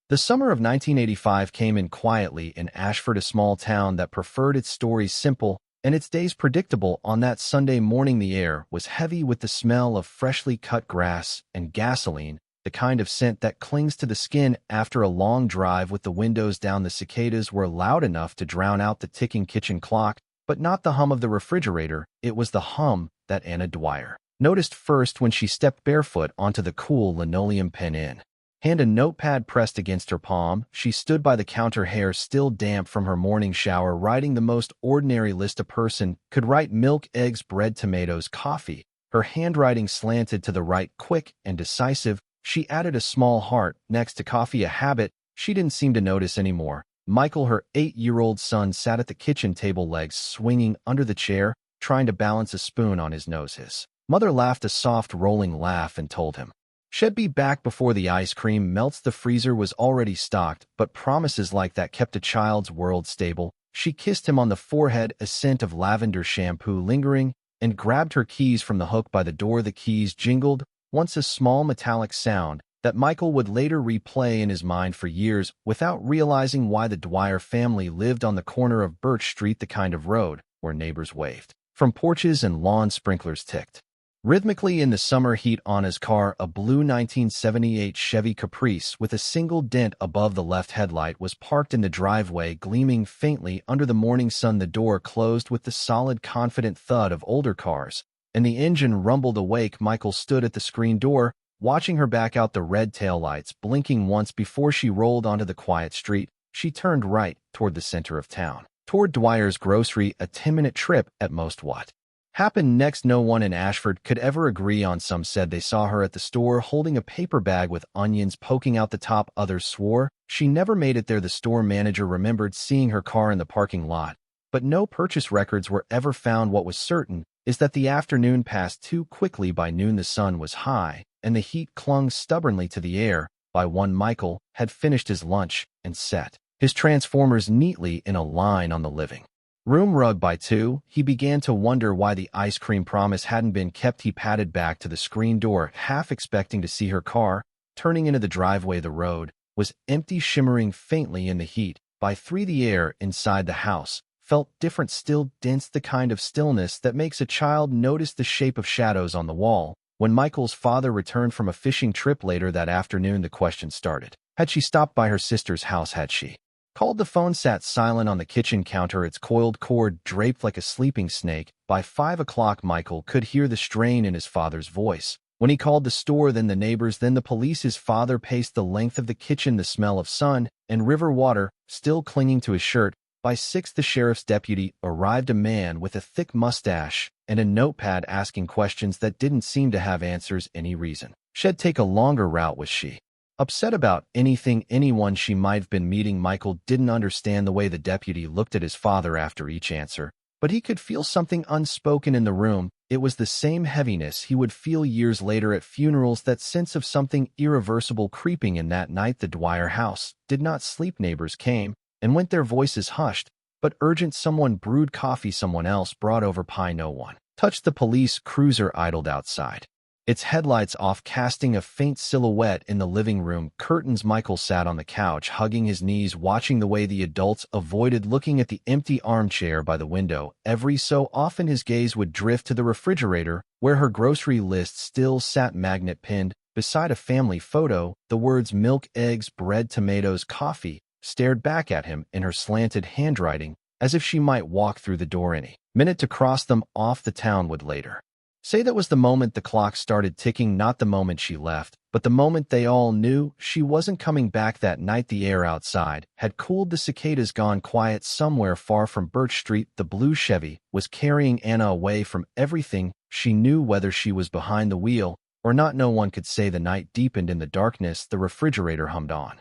The summer of 1985 came in quietly in Ashford, a small town that preferred its stories simple and its days predictable. On that Sunday morning, the air was heavy with the smell of freshly cut grass and gasoline, the kind of scent that clings to the skin after a long drive. With the windows down, the cicadas were loud enough to drown out the ticking kitchen clock, but not the hum of the refrigerator. It was the hum that Anna Dwyer noticed first when she stepped barefoot onto the cool linoleum pen-in. Hand a notepad pressed against her palm, she stood by the counter, hair still damp from her morning shower, writing the most ordinary list a person could write: milk, eggs, bread, tomatoes, coffee. Her handwriting slanted to the right, quick and decisive. She added a small heart next to coffee, a habit she didn't seem to notice anymore. Michael, her 8-year-old son, sat at the kitchen table, legs swinging under the chair, trying to balance a spoon on his nose. His mother laughed a soft, rolling laugh and told him she'd be back before the ice cream melts. The freezer was already stocked, but promises like that kept a child's world stable. She kissed him on the forehead, a scent of lavender shampoo lingering, and grabbed her keys from the hook by the door. The keys jingled, once a small metallic sound that Michael would later replay in his mind for years without realizing why. The Dwyer family lived on the corner of Birch Street, the kind of road where neighbors waved from porches and lawn sprinklers ticked rhythmically in the summer heat. Anna's car, a blue 1978 Chevy Caprice with a single dent above the left headlight, was parked in the driveway, gleaming faintly under the morning sun. The door closed with the solid, confident thud of older cars, and the engine rumbled awake. Michael stood at the screen door, watching her back out, the red taillights blinking once before she rolled onto the quiet street. She turned right toward the center of town, toward Dwyer's grocery, a 10-minute trip at most. What happened next, no one in Ashford could ever agree on. Some said they saw her at the store holding a paper bag with onions poking out the top. Others swore she never made it there. The store manager remembered seeing her car in the parking lot, but no purchase records were ever found. What was certain is that the afternoon passed too quickly. By noon, the sun was high, and the heat clung stubbornly to the air. By 1, Michael had finished his lunch and set his transformers neatly in a line on the living room rug. By 2, he began to wonder why the ice cream promise hadn't been kept. He padded back to the screen door, half expecting to see her car turning into the driveway. The road was empty, shimmering faintly in the heat. By 3, the air inside the house felt different, still, dense, the kind of stillness that makes a child notice the shape of shadows on the wall. When Michael's father returned from a fishing trip later that afternoon, the question started. Had she stopped by her sister's house? Had she called? The phone sat silent on the kitchen counter, its coiled cord draped like a sleeping snake. By 5 o'clock, Michael could hear the strain in his father's voice. When he called the store, then the neighbors, then the police, his father paced the length of the kitchen, the smell of sun and river water still clinging to his shirt. By 6, the sheriff's deputy arrived, a man with a thick mustache and a notepad, asking questions that didn't seem to have answers. Any reason she'd take a longer route? Was she upset about anything, anyone she might have been meeting? Michael didn't understand the way the deputy looked at his father after each answer, but he could feel something unspoken in the room. It was the same heaviness he would feel years later at funerals, that sense of something irreversible creeping in. That night, the Dwyer house did not sleep. Neighbors came and went, their voices hushed but urgent. Someone brewed coffee, someone else brought over pie. No one touched. The police cruiser idled outside, its headlights off, casting a faint silhouette in the living room curtains. Michael sat on the couch, hugging his knees, watching the way the adults avoided looking at the empty armchair by the window. Every so often, his gaze would drift to the refrigerator, where her grocery list still sat, magnet pinned beside a family photo. The words milk, eggs, bread, tomatoes, coffee stared back at him in her slanted handwriting, as if she might walk through the door any minute to cross them off. The town would later say that was the moment the clock started ticking, not the moment she left, but the moment they all knew she wasn't coming back. That night, the air outside had cooled, the cicadas gone quiet. Somewhere far from Birch Street, the blue Chevy was carrying Anna away from everything she knew. Whether she was behind the wheel or not, no one could say. The night deepened in the darkness. The refrigerator hummed on.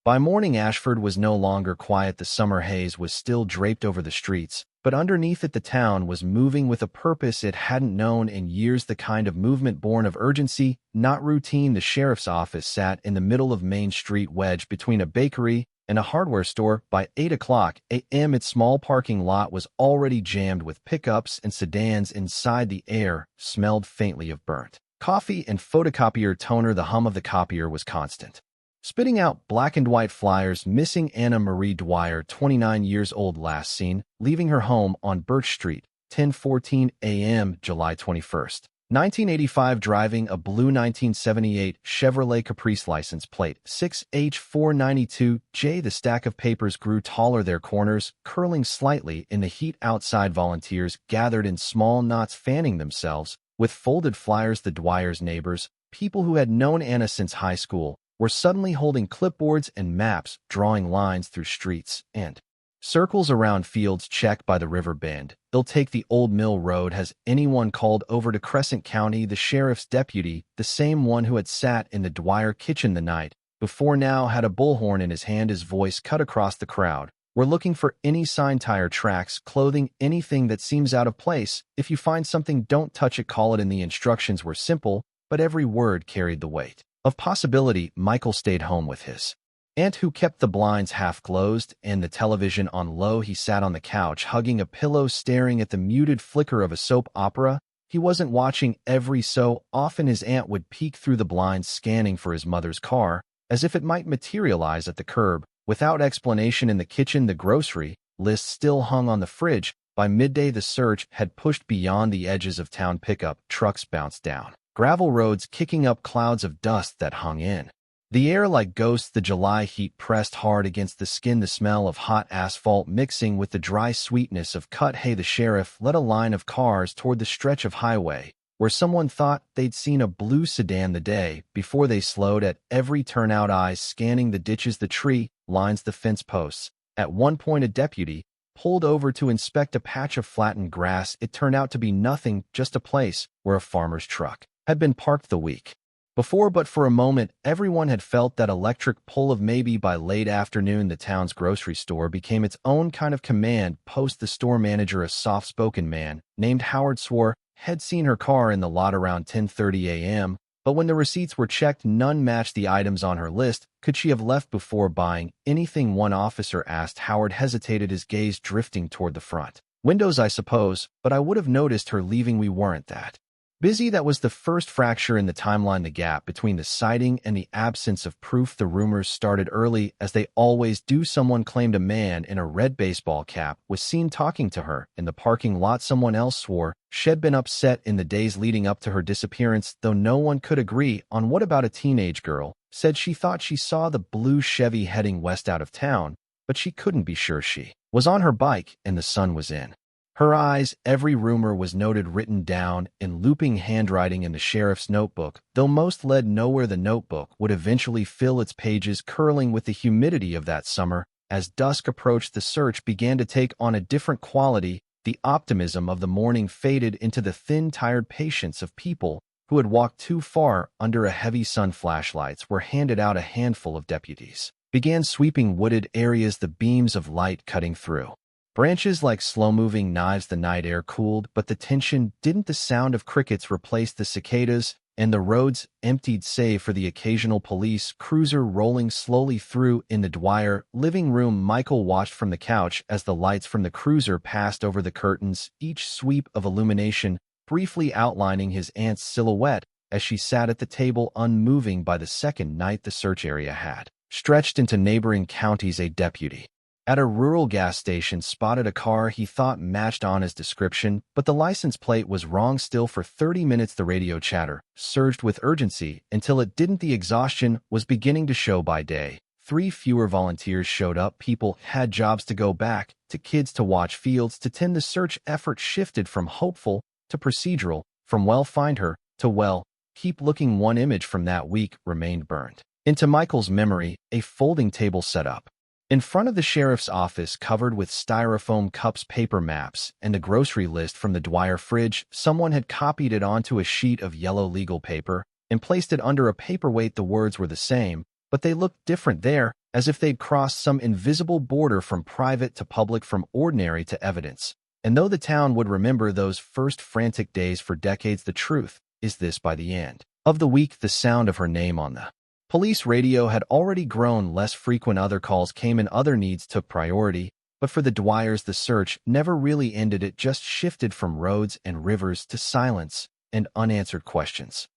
By morning, Ashford was no longer quiet. The summer haze was still draped over the streets, but underneath it, the town was moving with a purpose it hadn't known in years, the kind of movement born of urgency, not routine. The sheriff's office sat in the middle of Main Street, wedged between a bakery and a hardware store. By 8 o'clock a.m., its small parking lot was already jammed with pickups and sedans. Inside, the air smelled faintly of burnt coffee and photocopier toner. The hum of the copier was constant. spitting out black and white flyers. Missing Anna Marie Dwyer, 29 years old, last seen leaving her home on Birch Street, 10:14 a.m. July 21st. 1985, driving a blue 1978 Chevrolet Caprice, license plate 6H492J. The stack of papers grew taller, their corners curling slightly in the heat outside. Volunteers gathered in small knots, fanning themselves with folded flyers. The Dwyer's neighbors, people who had known Anna since high school, were suddenly holding clipboards and maps, drawing lines through streets and circles around fields. Check by the river bend. They'll take the old mill road. Has anyone called over to Crescent County? The sheriff's deputy, the same one who had sat in the Dwyer kitchen the night before, now had a bullhorn in his hand. His voice cut across the crowd. We're looking for any sign, tire tracks, clothing, anything that seems out of place. If you find something, don't touch it, call it in. The instructions were simple, but every word carried the weight of possibility. Michael stayed home with his aunt, who kept the blinds half closed and the television on low. He sat on the couch, hugging a pillow, staring at the muted flicker of a soap opera. He wasn't watching. Every so often his aunt would peek through the blinds, scanning for his mother's car, as if it might materialize at the curb. Without explanation, in the kitchen, the grocery list still hung on the fridge. By midday, the search had pushed beyond the edges of town. Pickup trucks bounced down gravel roads, kicking up clouds of dust that hung in the air like ghosts. The July heat pressed hard against the skin, the smell of hot asphalt mixing with the dry sweetness of cut hay. The sheriff led a line of cars toward the stretch of highway where someone thought they'd seen a blue sedan the day before. They slowed at every turnout, eyes scanning the ditches, the tree lines, the fence posts. At one point, a deputy pulled over to inspect a patch of flattened grass. It turned out to be nothing, just a place where a farmer's truck had been parked the week before. But for a moment, everyone had felt that electric pull of maybe. By late afternoon, the town's grocery store became its own kind of command post. The store manager, a soft-spoken man named Howard, swore had seen her car in the lot around 10:30 a.m., but when the receipts were checked, none matched the items on her list. Could she have left before buying anything? One officer asked. Howard hesitated, his gaze drifting toward the front windows. I suppose, but I would have noticed her leaving. We weren't that busy. That was the first fracture in the timeline, the gap between the sighting and the absence of proof. The rumors started early, as they always do. Someone claimed a man in a red baseball cap was seen talking to her in the parking lot. Someone else swore she'd been upset in the days leading up to her disappearance, though no one could agree on what. About a teenage girl said she thought she saw the blue Chevy heading west out of town, but she couldn't be sure. She was on her bike and the sun was in her eyes. Every rumor was noted, written down in looping handwriting in the sheriff's notebook, though most led nowhere. The notebook would eventually fill its pages, curling with the humidity of that summer. As dusk approached, the search began to take on a different quality. The optimism of the morning faded into the thin, tired patience of people who had walked too far under a heavy sun. Flashlights were handed out. A handful of deputies began sweeping wooded areas, the beams of light cutting through branches like slow-moving knives. The night air cooled, but the tension didn't. The sound of crickets replaced the cicadas, and the roads emptied save for the occasional police cruiser rolling slowly through. In the Dwyer living room, Michael watched from the couch as the lights from the cruiser passed over the curtains, each sweep of illumination briefly outlining his aunt's silhouette as she sat at the table, unmoving. By the second night, the search area had stretched into neighboring counties. A deputy at a rural gas station spotted a car he thought matched on his description, but the license plate was wrong. Still, for 30 minutes, the radio chatter surged with urgency until it didn't. The exhaustion was beginning to show. By day 3, fewer volunteers showed up. People had jobs to go back to, kids to watch, fields to tend. The search effort shifted from hopeful to procedural, from well, find her to well, keep looking. One image from that week remained burned into Michael's memory, a folding table set up in front of the sheriff's office, covered with styrofoam cups, paper maps, and a grocery list from the Dwyer fridge. Someone had copied it onto a sheet of yellow legal paper and placed it under a paperweight. The words were the same, but they looked different there, as if they'd crossed some invisible border from private to public, from ordinary to evidence. And though the town would remember those first frantic days for decades, the truth is this: by the end of the week, the sound of her name on the police radio had already grown less frequent. Other calls came and other needs took priority, but for the Dwyers, the search never really ended. It just shifted from roads and rivers to silence and unanswered questions.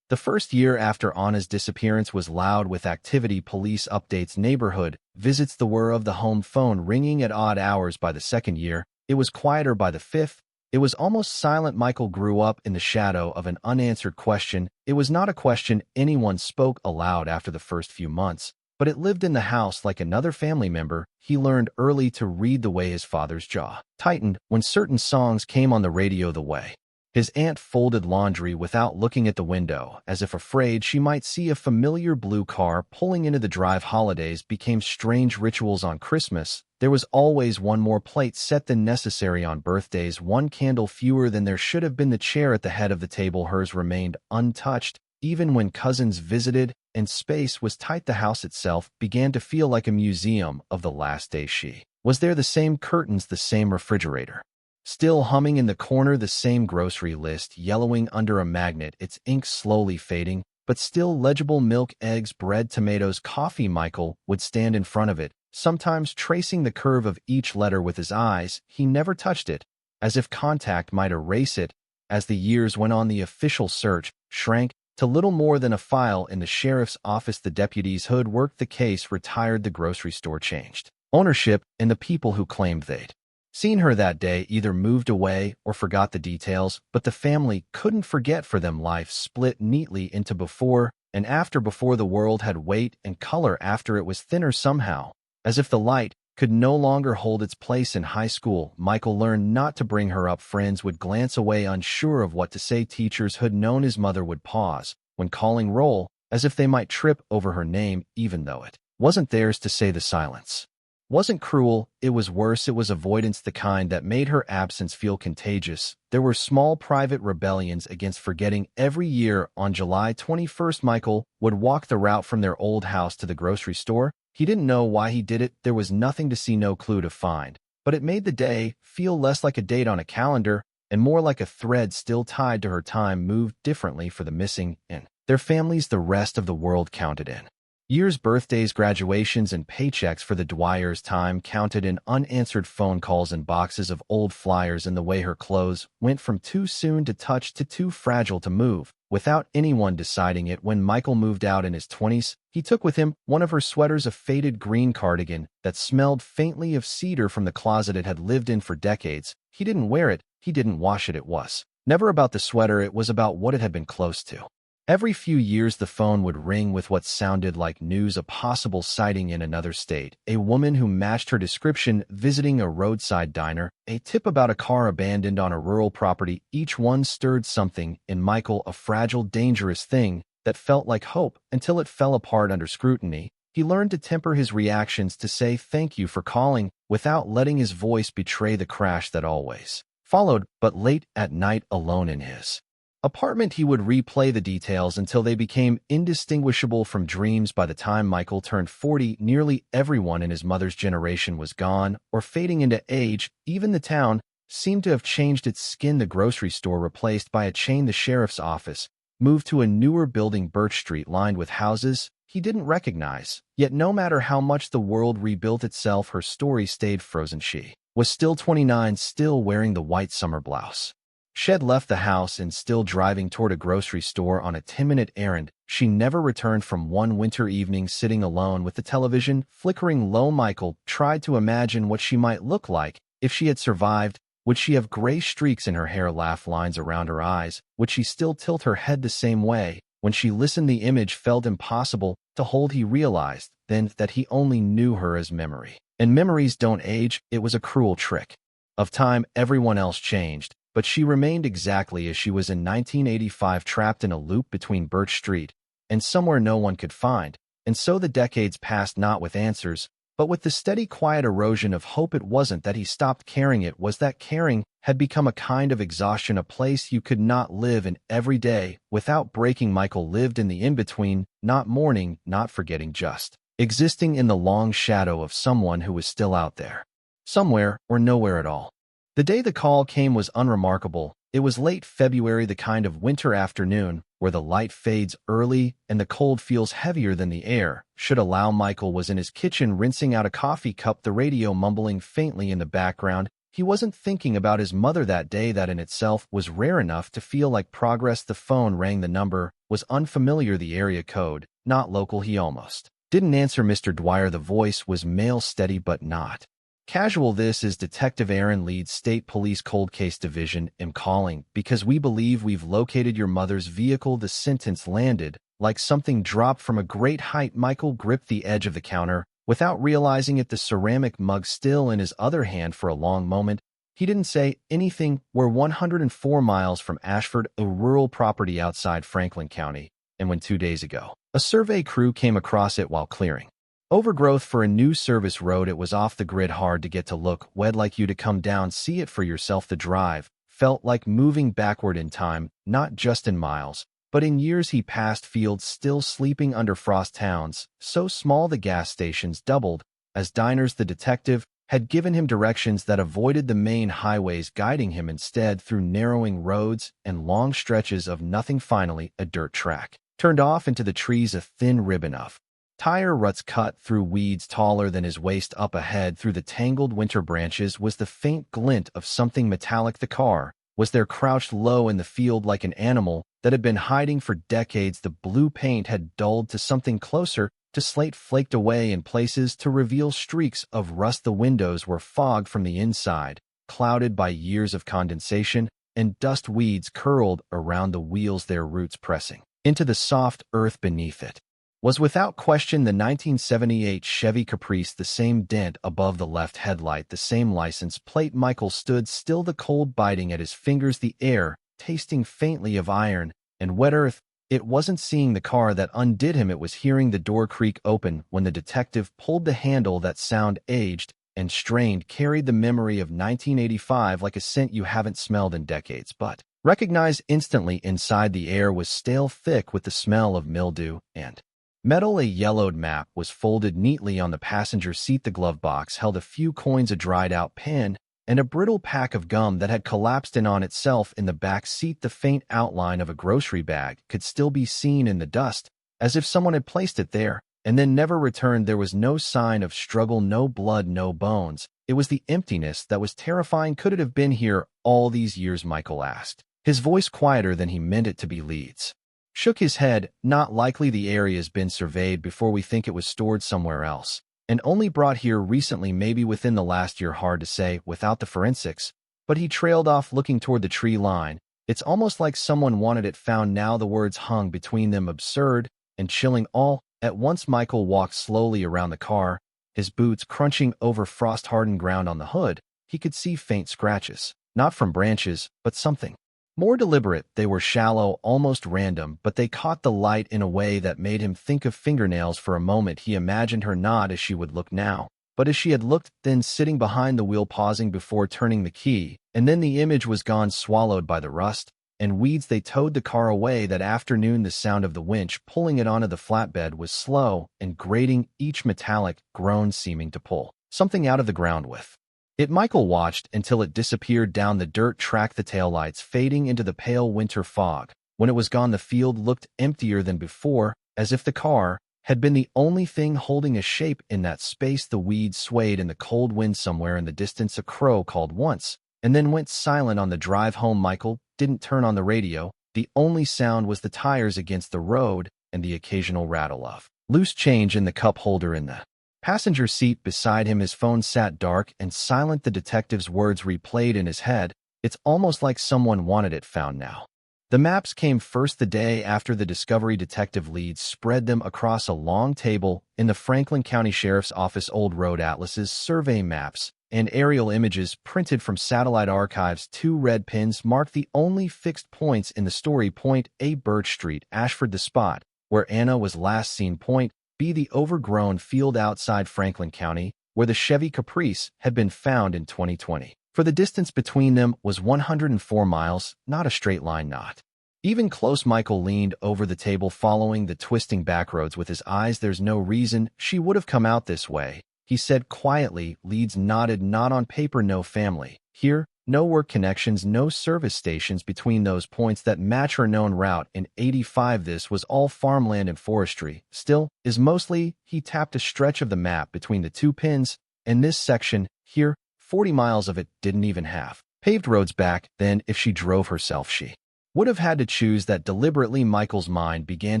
The first year after Anna's disappearance was loud with activity. Police updates neighborhood, visits the whir of the home phone ringing at odd hours. By the second year, it was quieter. By the fifth, it was almost silent. Michael grew up in the shadow of an unanswered question. It was not a question anyone spoke aloud after the first few months, but it lived in the house like another family member. He learned early to read the way his father's jaw tightened when certain songs came on the radio, the way his aunt folded laundry without looking at the window, as if afraid she might see a familiar blue car pulling into the drive. Holidays became strange rituals. On Christmas, there was always one more plate set than necessary. On birthdays, one candle fewer than there should have been. The chair at the head of the table, hers, remained untouched, even when cousins visited, and space was tight. The house itself began to feel like a museum of the last day she was there. The same curtains, the same refrigerator still humming in the corner, the same grocery list yellowing under a magnet, its ink slowly fading, but still legible. Milk, eggs, bread, tomatoes, coffee. Michael would stand in front of it, sometimes tracing the curve of each letter with his eyes. He never touched it, as if contact might erase it. As the years went on, the official search shrank to little more than a file in the sheriff's office. The deputies who'd worked the case retired. The grocery store changed ownership, and the people who claimed they'd seen her that day either moved away or forgot the details. But the family couldn't forget. For them, life split neatly into before and after. Before, the world had weight and color. After, it was thinner somehow, as if the light could no longer hold its place. In high school, Michael learned not to bring her up. Friends would glance away, unsure of what to say. Teachers who'd known his mother would pause when calling roll, as if they might trip over her name, even though it wasn't theirs to say. The silence wasn't cruel, it was worse. It was avoidance, the kind that made her absence feel contagious. There were small private rebellions against forgetting. Every year on July 21st, Michael would walk the route from their old house to the grocery store. He didn't know why he did it. There was nothing to see, no clue to find. But it made the day feel less like a date on a calendar and more like a thread still tied to her. Time moved differently for the missing and their families. The rest of the world counted in years, birthdays, graduations, and paychecks. For the Dwyers, time counted in unanswered phone calls and boxes of old flyers. And the way her clothes went from too soon to touch to too fragile to move, without anyone deciding it. When Michael moved out in his 20s, he took with him one of her sweaters, a faded green cardigan that smelled faintly of cedar from the closet it had lived in for decades. He didn't wear it, he didn't wash it. It was never about the sweater, it was about what it had been close to. Every few years, the phone would ring with what sounded like news: a possible sighting in another state, a woman who matched her description visiting a roadside diner, a tip about a car abandoned on a rural property. Each one stirred something in Michael, a fragile, dangerous thing that felt like hope until it fell apart under scrutiny. He learned to temper his reactions, to say thank you for calling without letting his voice betray the crash that always followed. But late at night, alone in his apartment, he would replay the details until they became indistinguishable from dreams. By the time Michael turned 40, nearly everyone in his mother's generation was gone or fading into age. Even the town seemed to have changed its skin. The grocery store replaced by a chain. The sheriff's office moved to a newer building, Birch Street, lined with houses he didn't recognize. Yet no matter how much the world rebuilt itself, her story stayed frozen. She was still 29, still wearing the white summer blouse she'd left the house, and still driving toward a grocery store on a 10-minute errand. She never returned from one winter evening, sitting alone with the television flickering low. Michael tried to imagine what she might look like if she had survived. Would she have gray streaks in her hair, laugh lines around her eyes? Would she still tilt her head the same way? When she listened, the image felt impossible to hold. He realized then that he only knew her as memory, and memories don't age. It was a cruel trick of time. Everyone else changed, but she remained exactly as she was in 1985, trapped in a loop between Birch Street and somewhere no one could find. And so the decades passed, not with answers, but with the steady, quiet erosion of hope. It wasn't that he stopped caring, it was that caring had become a kind of exhaustion, a place you could not live in every day without breaking. Michael lived in the in-between, not mourning, not forgetting, just existing in the long shadow of someone who was still out there, somewhere or nowhere at all. The day the call came was unremarkable. It was late February, the kind of winter afternoon where the light fades early and the cold feels heavier than the air should allow. Michael was in his kitchen rinsing out a coffee cup, the radio mumbling faintly in the background. He wasn't thinking about his mother that day. That in itself was rare enough to feel like progress. The phone rang. The number was unfamiliar. The area code, not local. He almost didn't answer. Mr. Dwyer. The voice was male, steady but not casual. This is Detective Aaron, Leeds State Police Cold Case Division. I'm calling because we believe we've located your mother's vehicle. The sentence landed like something dropped from a great height. Michael gripped the edge of the counter without realizing it, the ceramic mug still in his other hand. For a long moment, he didn't say anything. We're 104 miles from Ashford, a rural property outside Franklin County, and when 2 days ago, a survey crew came across it while clearing overgrowth for a new service road. It was off the grid, hard to get to. Look, we'd like you to come down, see it for yourself. The drive felt like moving backward in time, not just in miles, but in years. He passed fields still sleeping under frost, towns so small the gas stations doubled as diners. The detective had given him directions that avoided the main highways, guiding him instead through narrowing roads and long stretches of nothing. Finally, a dirt track turned off into the trees, a thin ribbon of tire ruts cut through weeds taller than his waist. Up ahead, through the tangled winter branches, was the faint glint of something metallic. The car was there, crouched low in the field like an animal that had been hiding for decades. The blue paint had dulled to something closer to slate, flaked away in places to reveal streaks of rust. The windows were fogged from the inside, clouded by years of condensation, and dust. Weeds curled around the wheels, their roots pressing into the soft earth beneath. It was without question the 1978 Chevy Caprice, the same dent above the left headlight, the same license plate. Michael stood still, the cold biting at his fingers, the air tasting faintly of iron and wet earth. It wasn't seeing the car that undid him, it was hearing the door creak open when the detective pulled the handle. That sound, aged and strained, carried the memory of 1985 like a scent you haven't smelled in decades, but recognized instantly. Inside, the air was stale, thick with the smell of mildew and metal. A yellowed map was folded neatly on the passenger seat. The glove box held a few coins, a dried-out pen, and a brittle pack of gum that had collapsed in on itself. In the back seat, the faint outline of a grocery bag could still be seen in the dust, as if someone had placed it there and then never returned. There was no sign of struggle, no blood, no bones. It was the emptiness that was terrifying. Could it have been here all these years? Michael asked, his voice quieter than he meant it to be. Leeds shook his head. Not likely. The area's been surveyed before. We think it was stored somewhere else and only brought here recently, maybe within the last year. Hard to say without the forensics. But he trailed off, looking toward the tree line. It's almost like someone wanted it found now. The words hung between them, absurd and chilling all at once. Michael walked slowly around the car, his boots crunching over frost-hardened ground. On the hood, he could see faint scratches, not from branches, but something more deliberate. They were shallow, almost random, but they caught the light in a way that made him think of fingernails. For a moment, he imagined her not as she would look now, but as she had looked then, sitting behind the wheel, pausing before turning the key. And then the image was gone, swallowed by the rust and weeds. They towed the car away that afternoon. The sound of the winch pulling it onto the flatbed was slow and grating, each metallic groan seeming to pull something out of the ground with it. Michael watched until it disappeared down the dirt track, the taillights fading into the pale winter fog. When it was gone, the field looked emptier than before, as if the car had been the only thing holding a shape in that space. The weeds swayed in the cold wind. Somewhere in the distance, a crow called once and then went silent. On the drive home, Michael didn't turn on the radio. The only sound was the tires against the road and the occasional rattle of loose change in the cup holder in the passenger seat beside him. His phone sat dark and silent. The detective's words replayed in his head. It's almost like someone wanted it found now. The maps came first. The day after the discovery, Detective Leeds spread them across a long table in the Franklin County Sheriff's Office. Old road atlases, survey maps, and aerial images printed from satellite archives. 2 red pins marked the only fixed points in the story. Point A, Birch Street, Ashford, the spot where Anna was last seen. Point B, the overgrown field outside Franklin County, where the Chevy Caprice had been found in 2020. For the distance between them was 104 miles, not a straight line, not even close. Michael leaned over the table, following the twisting backroads with his eyes. There's no reason she would have come out this way, he said quietly. Leeds nodded. Not on paper. No family here, no work connections, no service stations between those points that match her known route in 85. This was all farmland and forestry. Still, mostly. He tapped a stretch of the map between the 2 pins. And this section here, 40 miles of it didn't even have paved roads back then. If she drove herself, she would have had to choose that deliberately. Michael's mind began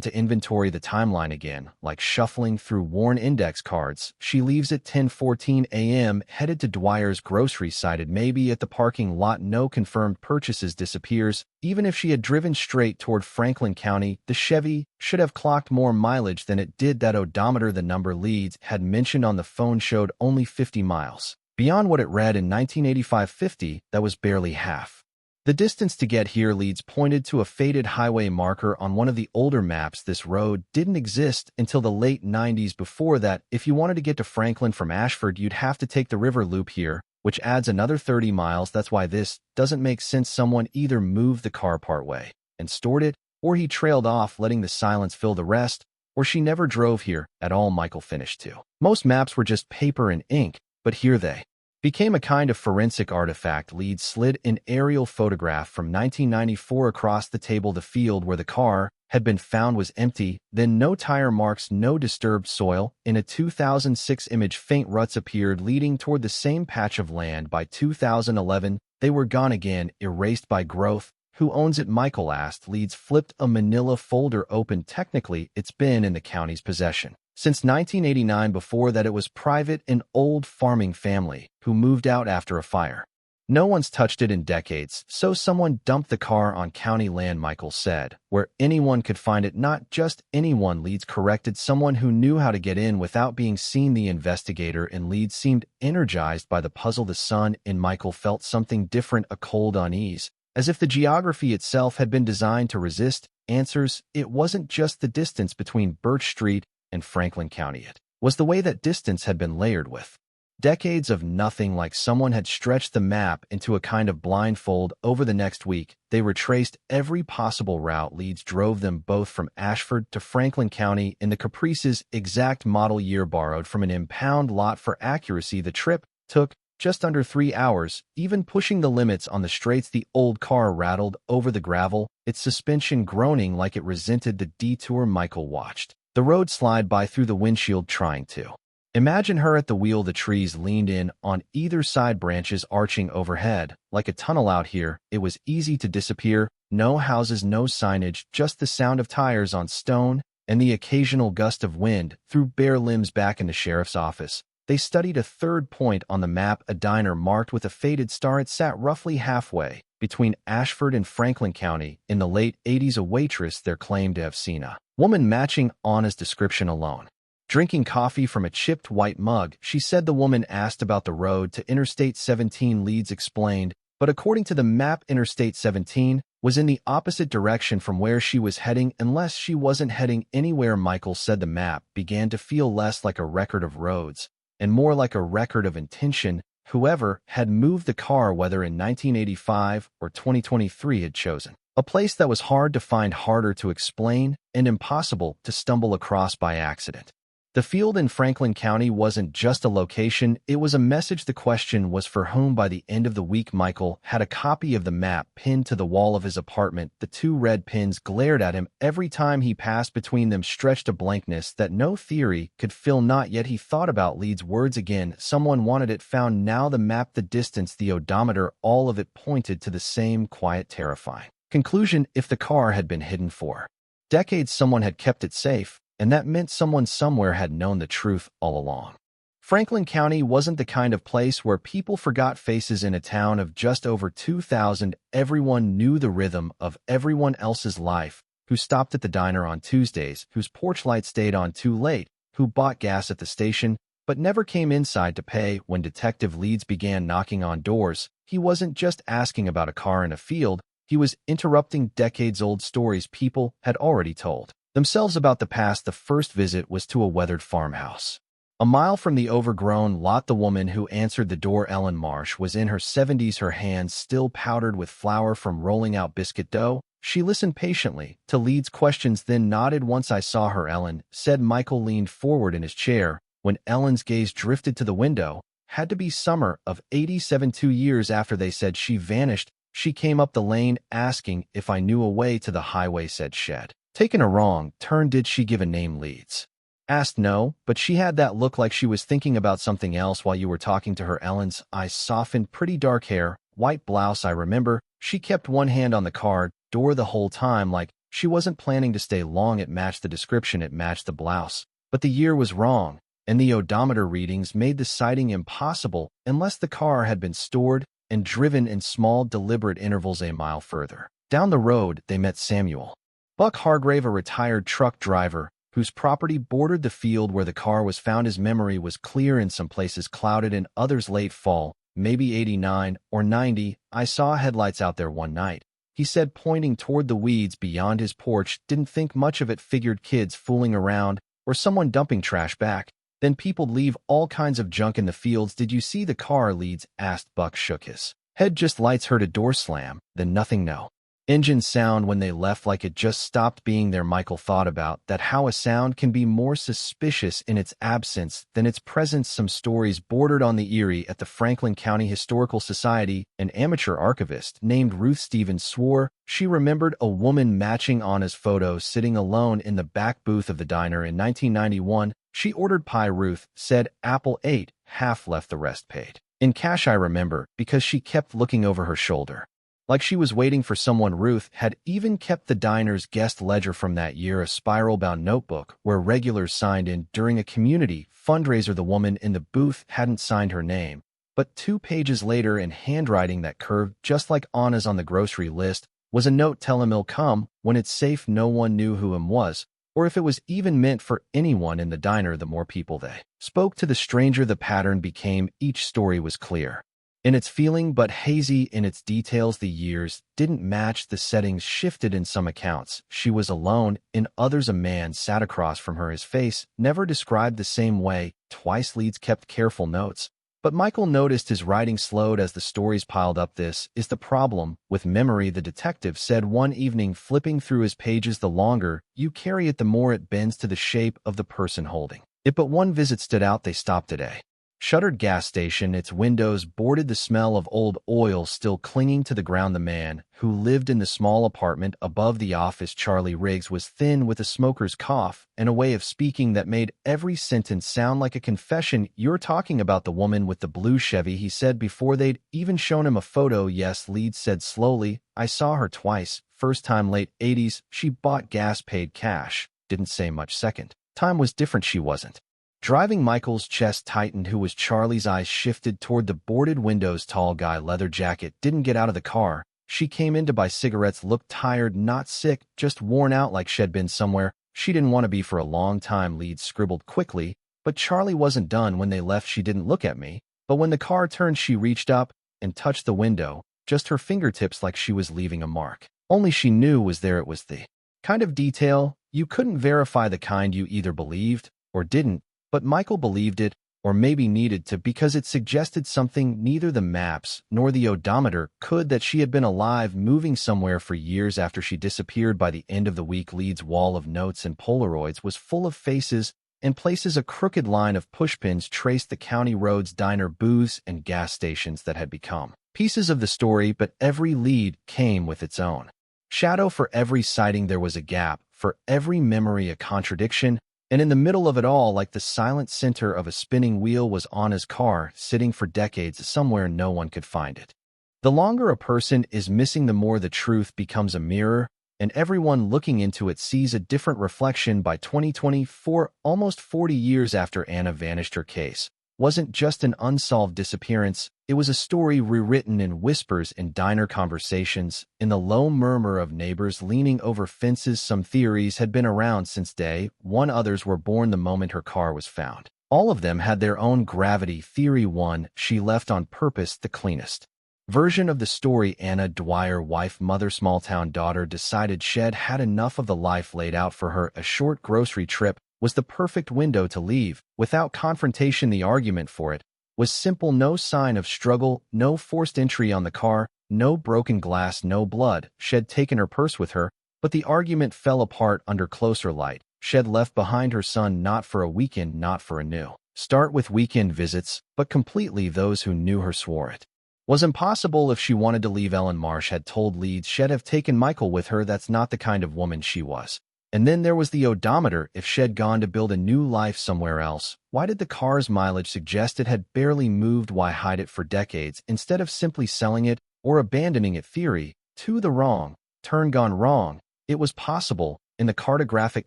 to inventory the timeline again, like shuffling through worn index cards. She leaves at 10:14 a.m., headed to Dwyer's grocery, cited maybe at the parking lot, no confirmed purchases, disappears. Even if she had driven straight toward Franklin County, the Chevy should have clocked more mileage than it did. That odometer the number Leeds had mentioned on the phone showed only 50 miles. Beyond what it read in 1985-50, that was barely half the distance to get here. Leeds pointed to a faded highway marker on one of the older maps. This road didn't exist until the late 90s. Before that, if you wanted to get to Franklin from Ashford, you'd have to take the river loop here, which adds another 30 miles. That's why this doesn't make sense. Someone either moved the car partway and stored it, or he trailed off, letting the silence fill the rest, or she never drove here at all. Michael finished too. Most maps were just paper and ink, but here they became a kind of forensic artifact. Leeds slid an aerial photograph from 1994 across the table. The field where the car had been found was empty, then no tire marks, no disturbed soil. In a 2006 image, faint ruts appeared leading toward the same patch of land. By 2011, they were gone again, erased by growth. Who owns it? Michael asked. Leeds flipped a manila folder open. Technically, it's been in the county's possession since 1989. Before that, it was private, an old farming family who moved out after a fire. No one's touched it in decades, so someone dumped the car on county land, Michael said, where anyone could find it. Not just anyone, Leeds corrected, someone who knew how to get in without being seen. The investigator in Leeds seemed energized by the puzzle. The sun in Michael felt something different, a cold unease, as if the geography itself had been designed to resist answers. It wasn't just the distance between Birch Street and Franklin County. It was the way that distance had been layered with decades of nothing, like someone had stretched the map into a kind of blindfold. Over the next week, they retraced every possible route. Leeds drove them both from Ashford to Franklin County in the Caprice's exact model year, borrowed from an impound lot for accuracy. The trip took just under 3 hours, even pushing the limits on the straights. The old car rattled over the gravel, its suspension groaning like it resented the detour. Michael watched the road slide by through the windshield, trying to imagine her at the wheel. The trees leaned in on either side, branches arching overhead like a tunnel. Out here, it was easy to disappear. No houses, no signage, just the sound of tires on stone and the occasional gust of wind through bare limbs. Back in the sheriff's office, they studied a third point on the map, a diner marked with a faded star. It sat roughly halfway between Ashford and Franklin County. In the late 80s, a waitress there claimed to have seen a woman matching Anna's description alone, drinking coffee from a chipped white mug. She said the woman asked about the road to Interstate 17. Leeds explained, but according to the map, Interstate 17 was in the opposite direction from where she was heading, unless she wasn't heading anywhere. Michael said the map began to feel less like a record of roads and more like a record of intention. Whoever had moved the car, whether in 1985 or 2023, had chosen a place that was hard to find, harder to explain, and impossible to stumble across by accident. The field in Franklin County wasn't just a location, it was a message. The question was for whom? By the end of the week, Michael had a copy of the map pinned to the wall of his apartment. The two red pins glared at him every time he passed between them, stretched a blankness that no theory could fill. Not yet. He thought about Leeds' words again. Someone wanted it found now. The map, the distance, the odometer, all of it pointed to the same quiet, terrifying conclusion. If the car had been hidden for decades, someone had kept it safe, and that meant someone somewhere had known the truth all along. Franklin County wasn't the kind of place where people forgot faces. In a town of just over 2,000, everyone knew the rhythm of everyone else's life. Who stopped at the diner on Tuesdays, whose porch light stayed on too late, who bought gas at the station but never came inside to pay. When Detective Leeds began knocking on doors, he wasn't just asking about a car in a field, he was interrupting decades-old stories people had already told themselves about the past. The first visit was to a weathered farmhouse a mile from the overgrown lot. The woman who answered the door, Ellen Marsh, was in her 70s, her hands still powdered with flour from rolling out biscuit dough. She listened patiently to Leeds' questions, then nodded. Once I saw her, Ellen said. Michael leaned forward in his chair. When Ellen's gaze drifted to the window, had to be summer of 87, 2 years after they said she vanished. She came up the lane, asking if I knew a way to the highway, said shed. Taken a wrong turn. Did she give a name? Leeds Asked no, but she had that look like she was thinking about something else while you were talking to her. Ellen's eyes softened, pretty dark hair, white blouse. I remember. She kept one hand on the car door the whole time like she wasn't planning to stay long. It matched the description, it matched the blouse. But the year was wrong, and the odometer readings made the sighting impossible unless the car had been stored and driven in small, deliberate intervals. A mile further down the road, they met Samuel Buck Hargrave, a retired truck driver whose property bordered the field where the car was found. His memory was clear, in some places clouded, in others late fall, maybe 89 or 90. I saw headlights out there one night, he said, pointing toward the weeds beyond his porch. Didn't think much of it, figured kids fooling around or someone dumping trash back. Then people leave all kinds of junk in the fields. Did you see the car? Leeds asked. Buck shook his head. Just lights. Heard a door slam, then nothing. No engine sound when they left, like it just stopped being there. Michael thought about that, how a sound can be more suspicious in its absence than its presence. Some stories bordered on the eerie. At the Franklin County Historical Society, an amateur archivist named Ruth Stevens swore she remembered a woman matching Anna's photo sitting alone in the back booth of the diner in 1991. She ordered pie, Ruth said. Apple ate half, left the rest paid in cash. I remember because she kept looking over her shoulder like she was waiting for someone. Ruth had even kept the diner's guest ledger from that year, a spiral-bound notebook where regulars signed in during a community fundraiser. The woman in the booth hadn't signed her name, but 2 pages later, in handwriting that curved just like Anna's on the grocery list, was a note: tell him he'll come when it's safe. No one knew who him was, or if it was even meant for anyone in the diner. The more people they spoke to, the stranger the pattern became. Each story was clear in its feeling, but hazy in its details. The years didn't match, the settings shifted. In some accounts, she was alone. In others, a man sat across from her, his face never described the same way. Twice Leeds kept careful notes, but Michael noticed his writing slowed as the stories piled up. This is the problem with memory, the detective said one evening, flipping through his pages. The longer you carry it, the more it bends to the shape of the person holding it. But one visit stood out. They stopped at a shuttered gas station, its windows boarded, the smell of old oil still clinging to the ground. The man who lived in the small apartment above the office, Charlie Riggs, was thin, with a smoker's cough and a way of speaking that made every sentence sound like a confession. You're talking about the woman with the blue Chevy, he said before they'd even shown him a photo. Yes, Leeds said slowly. I saw her twice. First time late 80s, she bought gas, paid cash. Didn't say much. Second time was different, she wasn't driving. Michael's chest tightened. Who was Charlie's? Eyes shifted toward the boarded windows. Tall guy, leather jacket, didn't get out of the car. She came in to buy cigarettes, looked tired, not sick, just worn out, like she'd been somewhere she didn't want to be for a long time. Leeds scribbled quickly, but Charlie wasn't done. When they left, she didn't look at me, but when the car turned, she reached up and touched the window, just her fingertips, like she was leaving a mark. Only she knew was there. It was the kind of detail you couldn't verify, the kind you either believed or didn't. But Michael believed it, or maybe needed to, because it suggested something neither the maps nor the odometer could: that she had been alive, moving somewhere for years after she disappeared. By the end of the week, Leeds' wall of notes and Polaroids was full of faces and places. A crooked line of pushpins traced the county roads, diner, booths, and gas stations that had become pieces of the story, but every lead came with its own shadow. For every sighting there was a gap, for every memory a contradiction. And in the middle of it all, like the silent center of a spinning wheel, was Anna's car, sitting for decades somewhere no one could find it. The longer a person is missing, the more the truth becomes a mirror, and everyone looking into it sees a different reflection. By 2024, almost 40 years after Anna vanished, her case wasn't just an unsolved disappearance. It was a story rewritten in whispers, in diner conversations, in the low murmur of neighbors leaning over fences. Some theories had been around since day one, others were born the moment her car was found. All of them had their own gravity. Theory 1, she left on purpose, the cleanest version of the story. Anna Dwyer, wife, mother, small-town daughter, decided she'd had enough of the life laid out for her. A short grocery trip was the perfect window to leave, without confrontation. The argument for it was simple: no sign of struggle, no forced entry on the car, no broken glass, no blood. She'd taken her purse with her, but the argument fell apart under closer light. She'd left behind her son, not for a weekend, not for a new start with weekend visits, but completely. Those who knew her swore it was impossible. If she wanted to leave, Ellen Marsh had told Leeds she'd have taken Michael with her. That's not the kind of woman she was. And then there was the odometer. If she'd gone to build a new life somewhere else, why did the car's mileage suggest it had barely moved? Why hide it for decades instead of simply selling it or abandoning it? Theory 2. The wrong turn gone wrong. It was possible, in the cartographic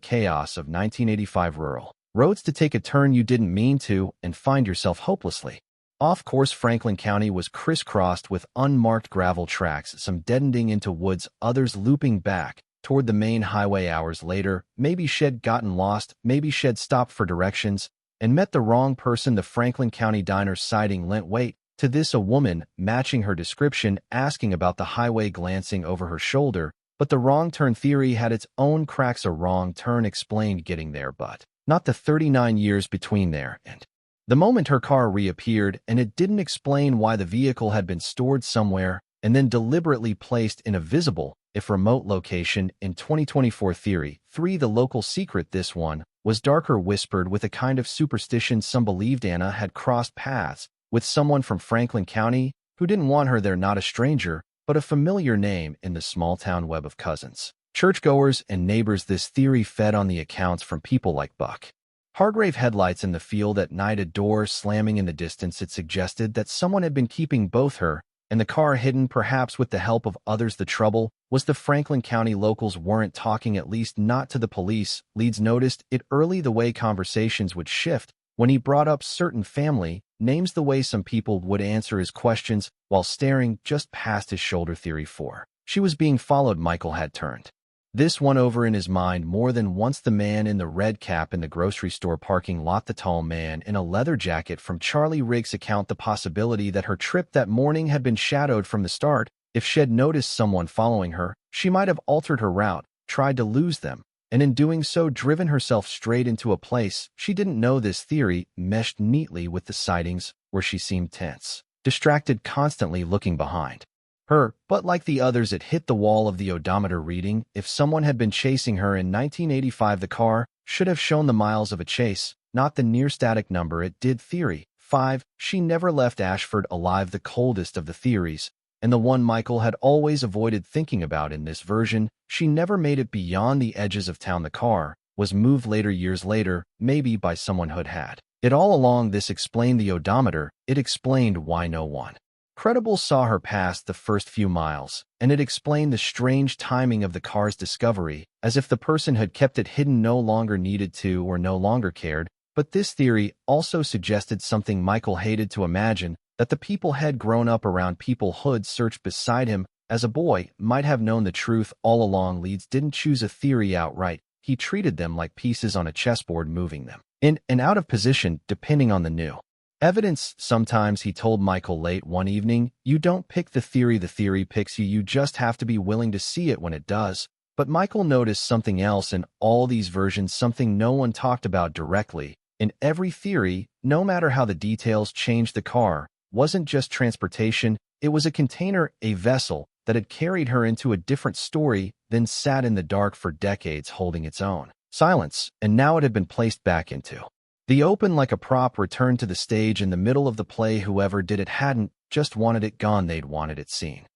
chaos of 1985 rural roads, to take a turn you didn't mean to and find yourself hopelessly off course. Franklin County was crisscrossed with unmarked gravel tracks, some dead-ending into woods, others looping back toward the main highway. Hours later, maybe she'd gotten lost, maybe she'd stopped for directions and met the wrong person. The Franklin County diner sighting lent weight to this, a woman matching her description, asking about the highway, glancing over her shoulder. But the wrong turn theory had its own cracks. A wrong turn explained getting there, but not the 39 years between there and the moment her car reappeared, and it didn't explain why the vehicle had been stored somewhere and then deliberately placed in a visible, if remote, location. In 2024, theory 3. The local secret. This one was darker, whispered with a kind of superstition. Some believed Anna had crossed paths with someone from Franklin County who didn't want her there, not a stranger, but a familiar name in the small-town web of cousins, churchgoers, and neighbors. This theory fed on the accounts from people like Buck Hargrave. Headlights in the field at night, a door slamming in the distance. It suggested that someone had been keeping both her and the car hidden, perhaps with the help of others. The trouble was the Franklin County locals weren't talking, at least not to the police. Leeds noticed it early, the way conversations would shift when he brought up certain family names, the way some people would answer his questions while staring just past his shoulder. Theory 4. She was being followed. Michael had turned this one over in his mind more than once. The man in the red cap in the grocery store parking lot, the tall man in a leather jacket from Charlie Rigg's account. The possibility that her trip that morning had been shadowed from the start. If she'd noticed someone following her, she might have altered her route, tried to lose them, and in doing so driven herself straight into a place she didn't know. This theory meshed neatly with the sightings, where she seemed tense, distracted, constantly looking behind her. But like the others, it hit the wall of the odometer reading. If someone had been chasing her in 1985, the car should have shown the miles of a chase, not the near static number it did. Theory 5. She never left Ashford alive. The coldest of the theories, and the one Michael had always avoided thinking about in this version. She never made it beyond the edges of town. The car was moved later, years later, maybe by someone who'd had it all along. This explained the odometer. It explained why no one credible saw her past the first few miles, and it explained the strange timing of the car's discovery, as if the person had kept it hidden, no longer needed to or no longer cared. But this theory also suggested something Michael hated to imagine, that the people had grown up around, people who'd searched beside him as a boy, might have known the truth all along. Leeds didn't choose a theory outright. He treated them like pieces on a chessboard, moving them in and out of position depending on the new evidence. Sometimes, he told Michael late one evening, you don't pick the theory picks you. You just have to be willing to see it when it does. But Michael noticed something else in all these versions, something no one talked about directly. In every theory, no matter how the details changed, the car wasn't just transportation, it was a container, a vessel that had carried her into a different story, then sat in the dark for decades holding its own silence, and now it had been placed back into the open like a prop, returned to the stage in the middle of the play. Whoever did it hadn't just wanted it gone, they'd wanted it seen.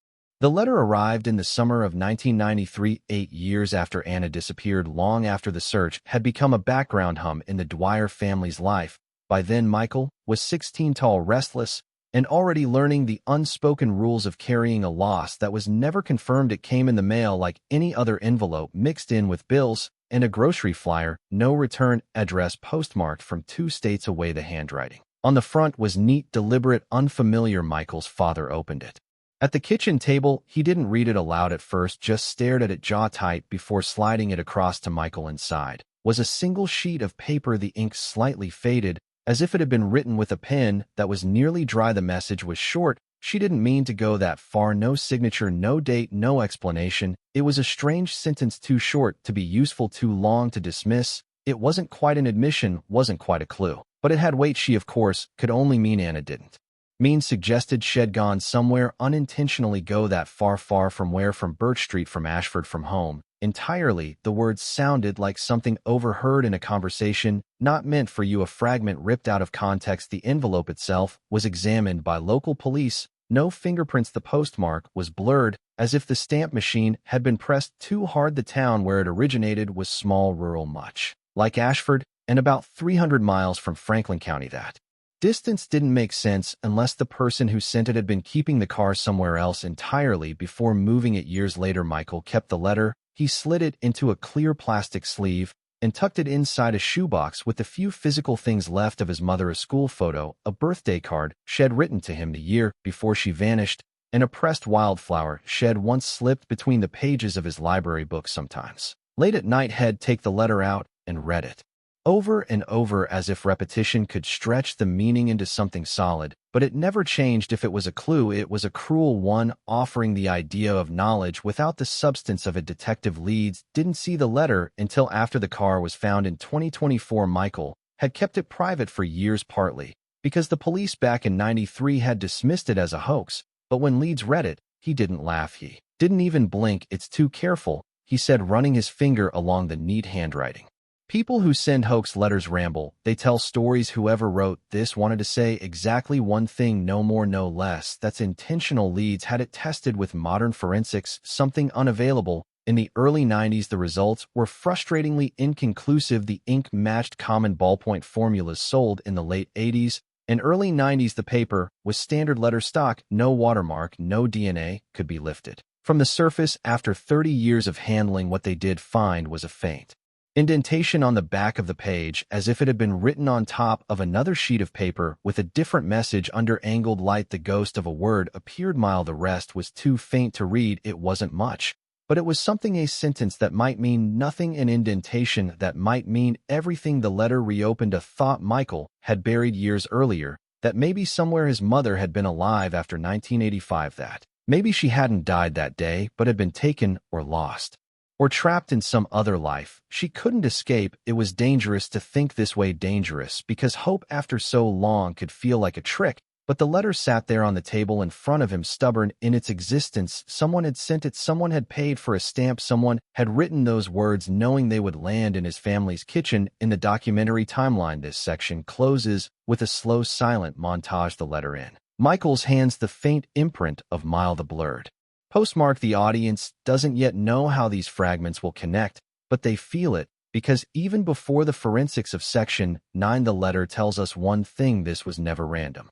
The letter arrived in the summer of 1993, 8 years after Anna disappeared, long after the search had become a background hum in the Dwyer family's life. By then, Michael was 16, tall, restless, and already learning the unspoken rules of carrying a loss that was never confirmed. It came in the mail like any other envelope, mixed in with bills and a grocery flyer, no return address, postmarked from 2 states away. The handwriting on the front was neat, deliberate, unfamiliar. Michael's father opened it at the kitchen table. He didn't read it aloud at first, just stared at it jaw tight before sliding it across to Michael. Inside was a single sheet of paper, the ink slightly faded, as if it had been written with a pen that was nearly dry. The message was short. She didn't mean to go that far. No signature, no date, no explanation. It was a strange sentence, too short to be useful, too long to dismiss. It wasn't quite an admission, wasn't quite a clue, but it had weight. She, of course, could only mean Anna didn't mean suggested she'd gone somewhere unintentionally, go that far. Far from where? From Birch Street, from Ashford, from home. Entirely, the words sounded like something overheard in a conversation, not meant for you, a fragment ripped out of context. The envelope itself was examined by local police, No fingerprints. The postmark was blurred, as if the stamp machine had been pressed too hard. The town where it originated was small, rural, much like Ashford, and about 300 miles from Franklin County. That distance didn't make sense unless the person who sent it had been keeping the car somewhere else entirely before moving it years later. Michael kept the letter. He slid it into a clear plastic sleeve and tucked it inside a shoebox with the few physical things left of his mother: a school photo, a birthday card she'd written to him the year before she vanished, and a pressed wildflower she'd once slipped between the pages of his library book. Sometimes, late at night, he'd take the letter out and read it over and over, as if repetition could stretch the meaning into something solid. But it never changed. If it was a clue, it was a cruel one, offering the idea of knowledge without the substance of it. Detective Leeds didn't see the letter until after the car was found in 2024. Michael had kept it private for years, partly because the police back in '93 had dismissed it as a hoax. But when Leeds read it, he didn't laugh. He didn't even blink. "It's too careful," he said, running his finger along the neat handwriting. "People who send hoax letters ramble. They tell stories. Whoever wrote this wanted to say exactly one thing, no more, no less. That's intentional." Leeds had it tested with modern forensics, something unavailable in the early '90s. The results were frustratingly inconclusive. The ink matched common ballpoint formulas sold in the late '80s and early '90s. The paper was standard letter stock. No watermark, no DNA could be lifted from the surface. After 30 years of handling, what they did find was a faint indentation on the back of the page, as if it had been written on top of another sheet of paper with a different message under angled light. The ghost of a word appeared. Mile. The rest was too faint to read. It wasn't much, but it was something. A sentence that might mean nothing, an indentation that might mean everything. The letter reopened a thought Michael had buried years earlier, that maybe somewhere his mother had been alive after 1985, that maybe she hadn't died that day but had been taken or lost, or trapped in some other life she couldn't escape. It was dangerous to think this way, dangerous because hope after so long could feel like a trick. But the letter sat there on the table in front of him, stubborn in its existence. Someone had sent it, someone had paid for a stamp, someone had written those words knowing they would land in his family's kitchen. In the documentary timeline, this section closes with a slow, silent montage. The letter in Michael's hands, the faint imprint of Mile, the blurred postmark. The audience doesn't yet know how these fragments will connect, but they feel it, because even before the forensics of Section 9, the letter tells us one thing: this was never random.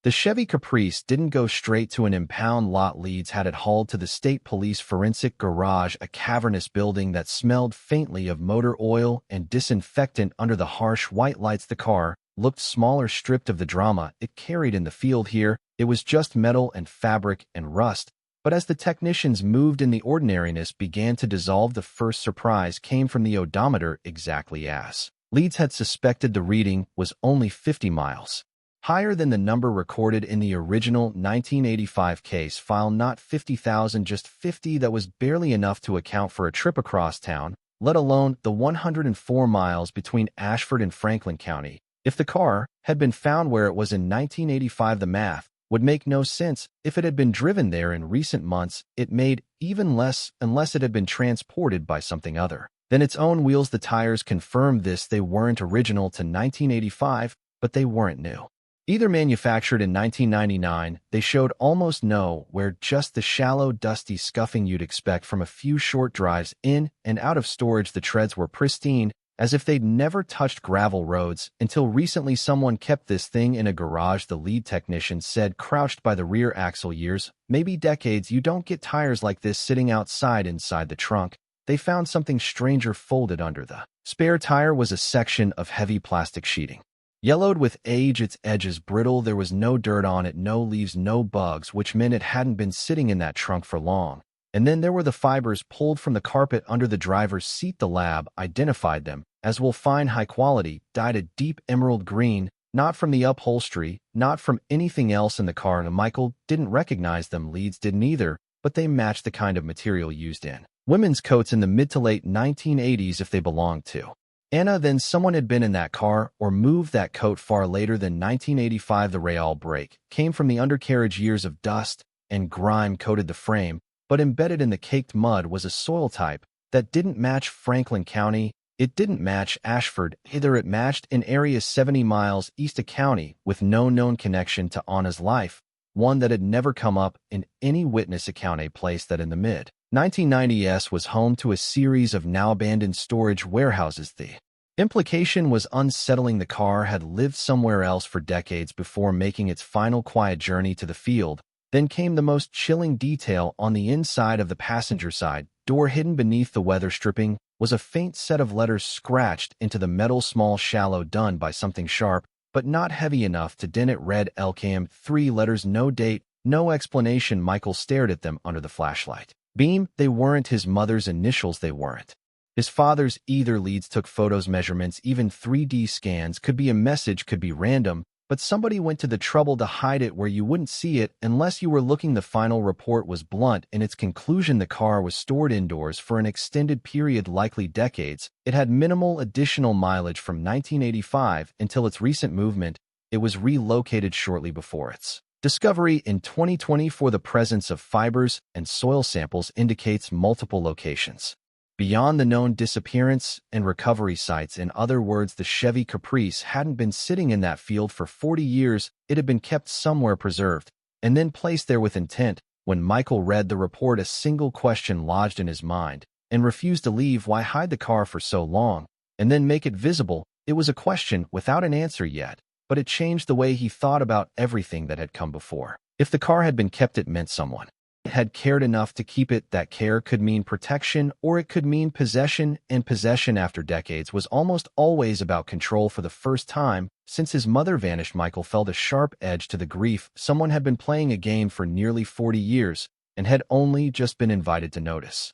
The Chevy Caprice didn't go straight to an impound lot. Leeds had it hauled to the state police forensic garage, a cavernous building that smelled faintly of motor oil and disinfectant under the harsh white lights. The car looked smaller, stripped of the drama it carried in the field. Here, it was just metal and fabric and rust. But as the technicians moved in, the ordinariness began to dissolve. The first surprise came from the odometer. Exactly as Leeds had suspected, the reading was only 50 miles higher than the number recorded in the original 1985 case file. Not 50,000, just 50. That was barely enough to account for a trip across town, let alone the 104 miles between Ashford and Franklin County. If the car had been found where it was in 1985, the math would make no sense. If it had been driven there in recent months, it made even less, unless it had been transported by something other than its own wheels. The tires confirmed this. They weren't original to 1985, but they weren't new either. Manufactured in 1999, they showed almost no wear, just the shallow, dusty scuffing you'd expect from a few short drives in and out of storage. The treads were pristine, as if they'd never touched gravel roads until recently. Someone kept this thing in a garage, the lead technician said, crouched by the rear axle. Years, maybe decades. You don't get tires like this sitting outside. Inside the trunk, they found something stranger. Folded under the spare tire was a section of heavy plastic sheeting, yellowed with age, its edges brittle. There was no dirt on it, no leaves, no bugs, which meant it hadn't been sitting in that trunk for long. And then there were the fibers pulled from the carpet under the driver's seat. The lab identified them as, we'll find, high quality, dyed a deep emerald green, not from the upholstery, not from anything else in the car. And Michael didn't recognize them. Leeds didn't either, but they matched the kind of material used in women's coats in the mid to late 1980s. If they belonged to Anna, then someone had been in that car or moved that coat far later than 1985. The rail brake came from the undercarriage. Years of dust and grime coated the frame, but embedded in the caked mud was a soil type that didn't match Franklin County. It didn't match Ashford either. It matched an area 70 miles east of county with no known connection to Anna's life. one that had never come up in any witness account. A place that in the mid-1990s was home to a series of now-abandoned storage warehouses. The implication was unsettling. The car had lived somewhere else for decades before making its final quiet journey to the field. Then came the most chilling detail. On the inside of the passenger side door, hidden beneath the weather stripping, was a faint set of letters scratched into the metal. Small, shallow, done by something sharp, but not heavy enough to dent it. Read LKM. 3 letters, no date, no explanation. Michael stared at them under the flashlight beam. They weren't his mother's initials. They weren't his father's either. Leads took photos, measurements, even 3D scans. Could be a message, could be random, but somebody went to the trouble to hide it where you wouldn't see it unless you were looking. The final report was blunt in its conclusion. The car was stored indoors for an extended period, likely decades. It had minimal additional mileage from 1985 until its recent movement. It was relocated shortly before its discovery in 2020. For the presence of fibers and soil samples indicates multiple locations beyond the known disappearance and recovery sites. In other words, the Chevy Caprice hadn't been sitting in that field for 40 years. It had been kept somewhere, preserved, and then placed there with intent. When Michael read the report, a single question lodged in his mind and refused to leave. Why hide the car for so long and then make it visible? It was a question without an answer yet, but it changed the way he thought about everything that had come before. If the car had been kept, it meant someone had cared enough to keep it. That care could mean protection, or it could mean possession, and possession after decades was almost always about control. For the first time since his mother vanished, Michael felt a sharp edge to the grief. Someone had been playing a game for nearly 40 years and had only just been invited to notice.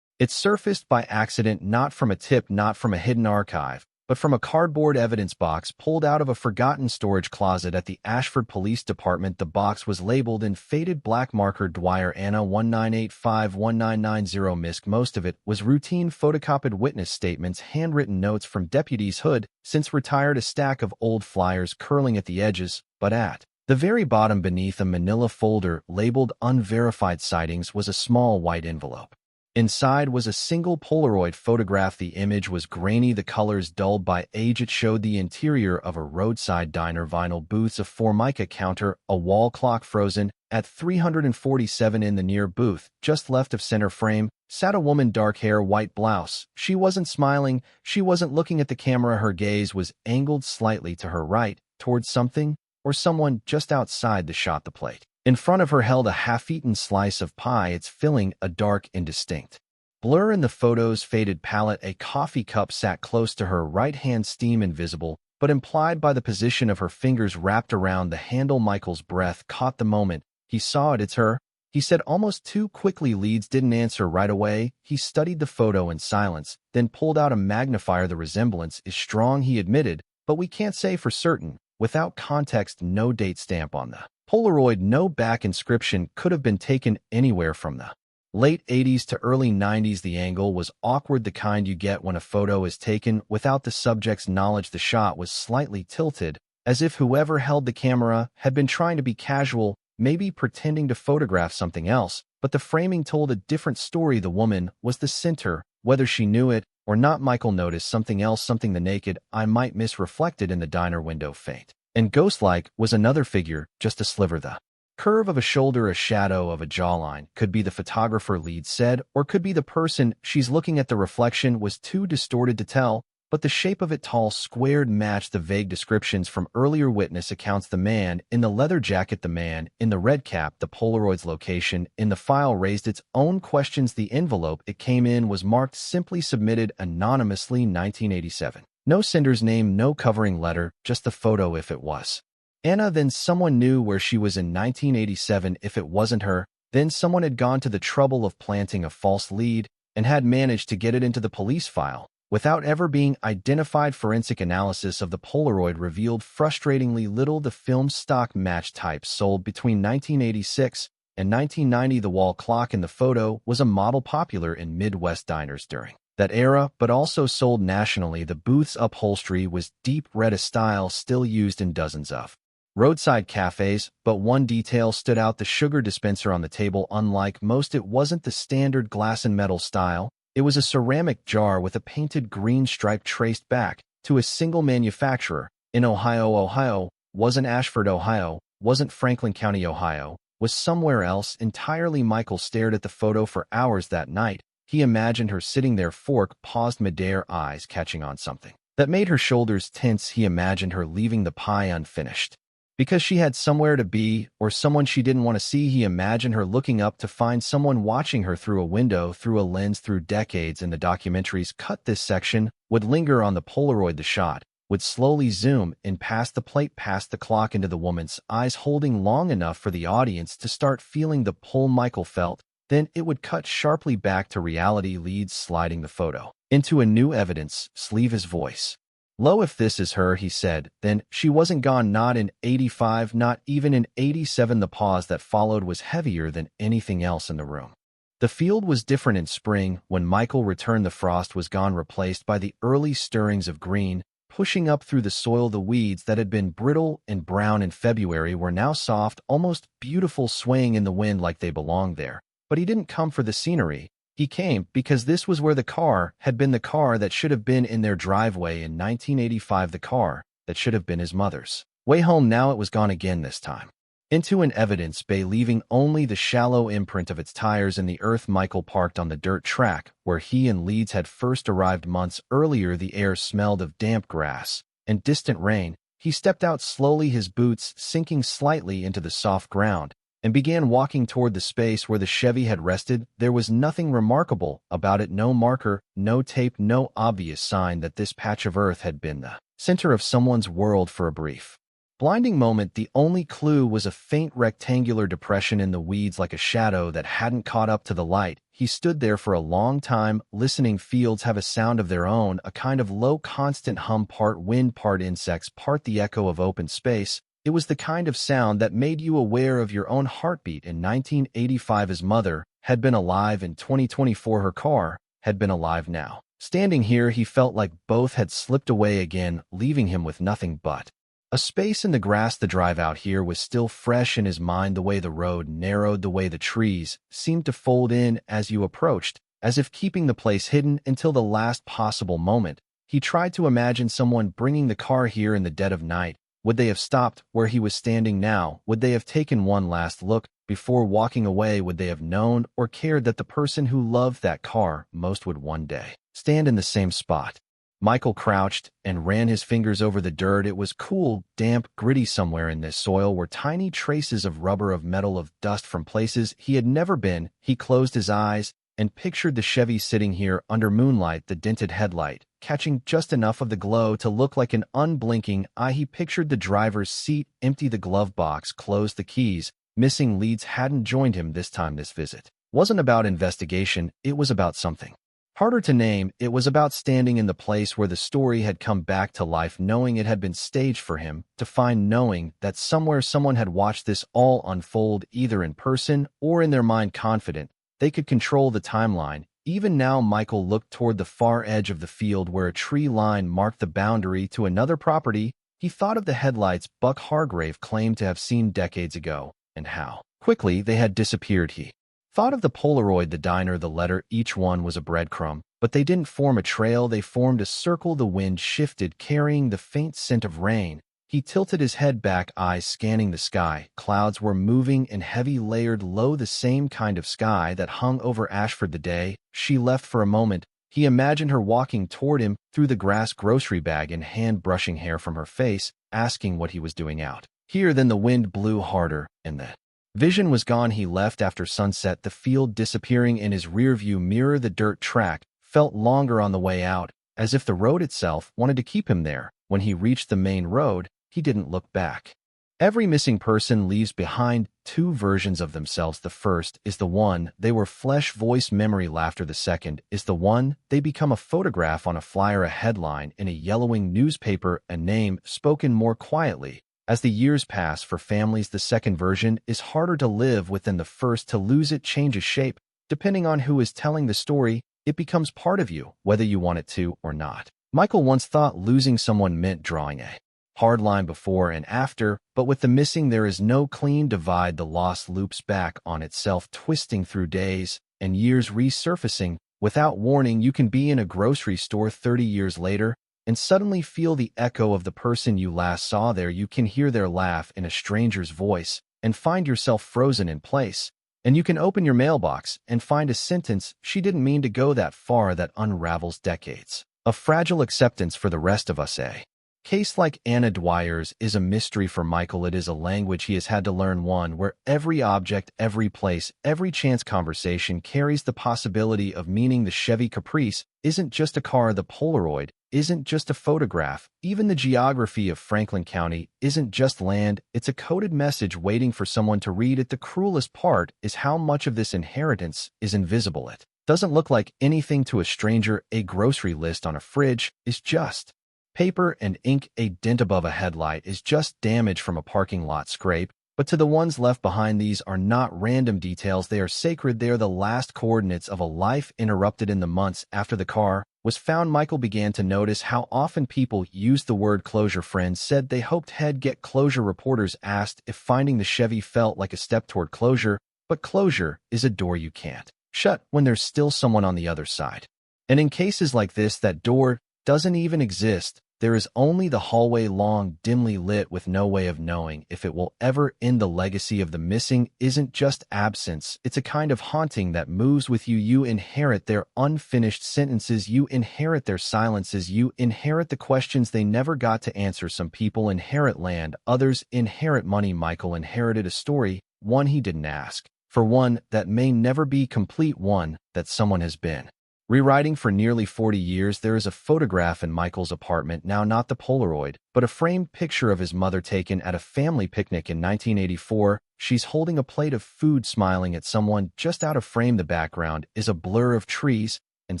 It surfaced by accident, not from a tip, not from a hidden archive, but from a cardboard evidence box pulled out of a forgotten storage closet at the Ashford Police Department. The box was labeled in faded black marker Dwyer Anna 1985-1990 MISC. Most of it was routine photocopied witness statements, handwritten notes from deputies Hood, since retired, a stack of old flyers curling at the edges, but at the very bottom beneath a manila folder labeled unverified sightings was a small white envelope. Inside was a single Polaroid photograph. The image was grainy, the colors dulled by age. It showed the interior of a roadside diner, vinyl booths, a Formica counter, a wall clock. Frozen at 347 in the near booth, just left of center frame, sat a woman, dark hair, white blouse. She wasn't smiling, she wasn't looking at the camera. Her gaze was angled slightly to her right, towards something or someone just outside the shot. The plate in front of her held a half-eaten slice of pie, its filling a dark, indistinct blur in the photo's faded palette. A coffee cup sat close to her right hand, steam invisible, but implied by the position of her fingers wrapped around the handle. Michael's breath caught the moment he saw it. "It's her," he said almost too quickly. Leeds didn't answer right away. He studied the photo in silence, then pulled out a magnifier. "The resemblance is strong," he admitted, "but we can't say for certain. Without context, no date stamp on the Polaroid, no back inscription. Could have been taken anywhere from the late 80s to early 90s. The angle was awkward, the kind you get when a photo is taken without the subject's knowledge. The shot was slightly tilted, as if whoever held the camera had been trying to be casual, maybe pretending to photograph something else, but the framing told a different story. The woman was the center, whether she knew it or not. Michael noticed something else, something the naked eye might miss reflected in the diner window. Faint and ghost-like was another figure, just a sliver, the curve of a shoulder, a shadow of a jawline. Could be the photographer, Leeds said, or could be the person she's looking at. The reflection was too distorted to tell, but the shape of it, tall, squared, matched the vague descriptions from earlier witness accounts. The man in the leather jacket, the man in the red cap. The Polaroid's location in the file raised its own questions. The envelope it came in was marked simply submitted anonymously 1987. No sender's name, no covering letter, just the photo. If it was Anna, then someone knew where she was in 1987. If it wasn't her, then someone had gone to the trouble of planting a false lead and had managed to get it into the police file without ever being identified. Forensic analysis of the Polaroid revealed frustratingly little. The film stock match type sold between 1986 and 1990. The wall clock in the photo was a model popular in Midwest diners during that era, but also sold nationally. The booth's upholstery was deep red, a style still used in dozens of roadside cafes, but one detail stood out: the sugar dispenser on the table. Unlike most, it wasn't the standard glass and metal style. It was a ceramic jar with a painted green stripe traced back to a single manufacturer in Ohio. Wasn't Ashford, Ohio, wasn't Franklin County, Ohio, was somewhere else entirely. Michael stared at the photo for hours that night. He imagined her sitting there, fork paused midair, eyes catching on something that made her shoulders tense. He imagined her leaving the pie unfinished because she had somewhere to be or someone she didn't want to see. He imagined her looking up to find someone watching her through a window, through a lens, through decades. In the documentaries cut, this section would linger on the Polaroid. The shot would slowly zoom in past the plate, past the clock, into the woman's eyes, holding long enough for the audience to start feeling the pull Michael felt. Then it would cut sharply back to reality, leads sliding the photo into a new evidence sleeve. His voice low. If this is her, he said, then she wasn't gone. Not in 85, not even in 87. The pause that followed was heavier than anything else in the room. The field was different in spring. When Michael returned, the frost was gone, replaced by the early stirrings of green, pushing up through the soil. The weeds that had been brittle and brown in February were now soft, almost beautiful, swaying in the wind like they belonged there. But he didn't come for the scenery. He came because this was where the car had been, the car that should have been in their driveway in 1985, the car that should have been his mother's. Way home now, it was gone again, this time into an evidence bay, leaving only the shallow imprint of its tires in the earth. Michael parked on the dirt track where he and Leeds had first arrived months earlier. The air smelled of damp grass and distant rain. He stepped out slowly, his boots sinking slightly into the soft ground, and began walking toward the space where the Chevy had rested. There was nothing remarkable about it, no marker, no tape, no obvious sign that this patch of earth had been the center of someone's world for a brief, blinding moment. The only clue was a faint rectangular depression in the weeds, like a shadow that hadn't caught up to the light. He stood there for a long time, listening. Fields have a sound of their own, a kind of low, constant hum, part wind, part insects, part the echo of open space. It was the kind of sound that made you aware of your own heartbeat. In 1985, his mother had been alive. In 2024, her car had been alive. Now, standing here, he felt like both had slipped away again, leaving him with nothing but a space in the grass. The drive out here was still fresh in his mind, the way the road narrowed, the way the trees seemed to fold in as you approached, as if keeping the place hidden until the last possible moment. He tried to imagine someone bringing the car here in the dead of night. Would they have stopped where he was standing now? Would they have taken one last look before walking away? Would they have known or cared that the person who loved that car most would one day stand in the same spot? Michael crouched and ran his fingers over the dirt. It was cool, damp, gritty. Somewhere in this soil were tiny traces of rubber, of metal, of dust from places he had never been. He closed his eyes and pictured the Chevy sitting here under moonlight, the dented headlight catching just enough of the glow to look like an unblinking eye. He pictured the driver's seat empty, the glove box closed, the keys missing. Leeds hadn't joined him this time. This visit wasn't about investigation, it was about something harder to name. It was about standing in the place where the story had come back to life, knowing it had been staged for him to find, knowing that somewhere someone had watched this all unfold, either in person or in their mind, confident they could control the timeline. Even now, Michael looked toward the far edge of the field where a tree line marked the boundary to another property. He thought of the headlights Buck Hargrave claimed to have seen decades ago, and how quickly they had disappeared. He thought of the Polaroid, the diner, the letter. Each one was a breadcrumb, but they didn't form a trail. They formed a circle. The wind shifted, carrying the faint scent of rain. He tilted his head back, eyes scanning the sky. Clouds were moving and heavy, layered low, the same kind of sky that hung over Ashford the day she left. For a moment, he imagined her walking toward him through the grass, grocery bag in hand, brushing hair from her face, asking what he was doing out here. Then the wind blew harder, and the vision was gone. He left after sunset, the field disappearing in his rearview mirror. The dirt track felt longer on the way out, as if the road itself wanted to keep him there. When he reached the main road, he didn't look back. Every missing person leaves behind two versions of themselves. The first is the one they were, flesh, voice, memory, laughter. The second is the one they become, a photograph on a flyer, a headline in a yellowing newspaper, a name spoken more quietly. As the years pass, for families, the second version is harder to live with than the first. To lose it changes shape. Depending on who is telling the story, it becomes part of you, whether you want it to or not. Michael once thought losing someone meant drawing a hard line before and after, but with the missing there is no clean divide. The loss loops back on itself, twisting through days and years, resurfacing without warning. You can be in a grocery store 30 years later, and suddenly feel the echo of the person you last saw there. You can hear their laugh in a stranger's voice and find yourself frozen in place. And you can open your mailbox and find a sentence she didn't mean to go that far that unravels decades of fragile acceptance for the rest of us. A case like Anna Dwyer's is a mystery for Michael. It is a language he has had to learn, one where every object, every place, every chance conversation carries the possibility of meaning. The Chevy Caprice isn't just a car, the Polaroid isn't just a photograph, even the geography of Franklin County isn't just land, it's a coded message waiting for someone to read it. The cruelest part is how much of this inheritance is invisible. It doesn't look like anything to a stranger. A grocery list on a fridge is just paper and ink. A dent above a headlight is just damage from a parking lot scrape. But to the ones left behind, these are not random details. They are sacred. They are the last coordinates of a life interrupted. In the months after the car was found, Michael began to notice how often people used the word closure. Friends said they hoped he'd get closure. Reporters asked if finding the Chevy felt like a step toward closure. But closure is a door you can't shut when there's still someone on the other side. And in cases like this, that door doesn't even exist. There is only the hallway, long, dimly lit, with no way of knowing if it will ever end. The legacy of the missing isn't just absence. It's a kind of haunting that moves with you. You inherit their unfinished sentences. You inherit their silences. You inherit the questions they never got to answer. Some people inherit land. Others inherit money. Michael inherited a story, one he didn't ask for, one that may never be complete, one that someone has been rewriting for nearly 40 years. There is a photograph in Michael's apartment now, not the Polaroid, but a framed picture of his mother taken at a family picnic in 1984. She's holding a plate of food, smiling at someone just out of frame. The background is a blur of trees and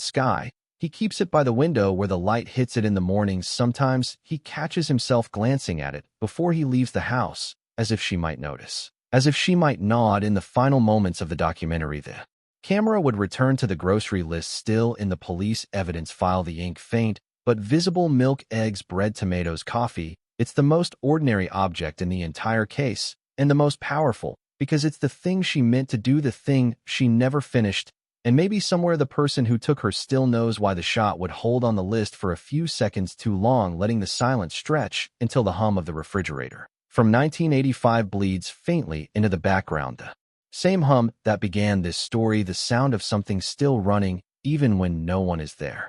sky. He keeps it by the window where the light hits it in the mornings. Sometimes he catches himself glancing at it before he leaves the house, as if she might notice, as if she might nod. In the final moments of the documentary, the camera would return to the grocery list still in the police evidence file, the ink faint but visible: milk, eggs, bread, tomatoes, coffee. It's the most ordinary object in the entire case, and the most powerful, because it's the thing she meant to do, the thing she never finished. And maybe somewhere the person who took her still knows why. The shot would hold on the list for a few seconds too long, letting the silence stretch until the hum of the refrigerator from 1985 bleeds faintly into the background. The same hum that began this story, the sound of something still running even when no one is there.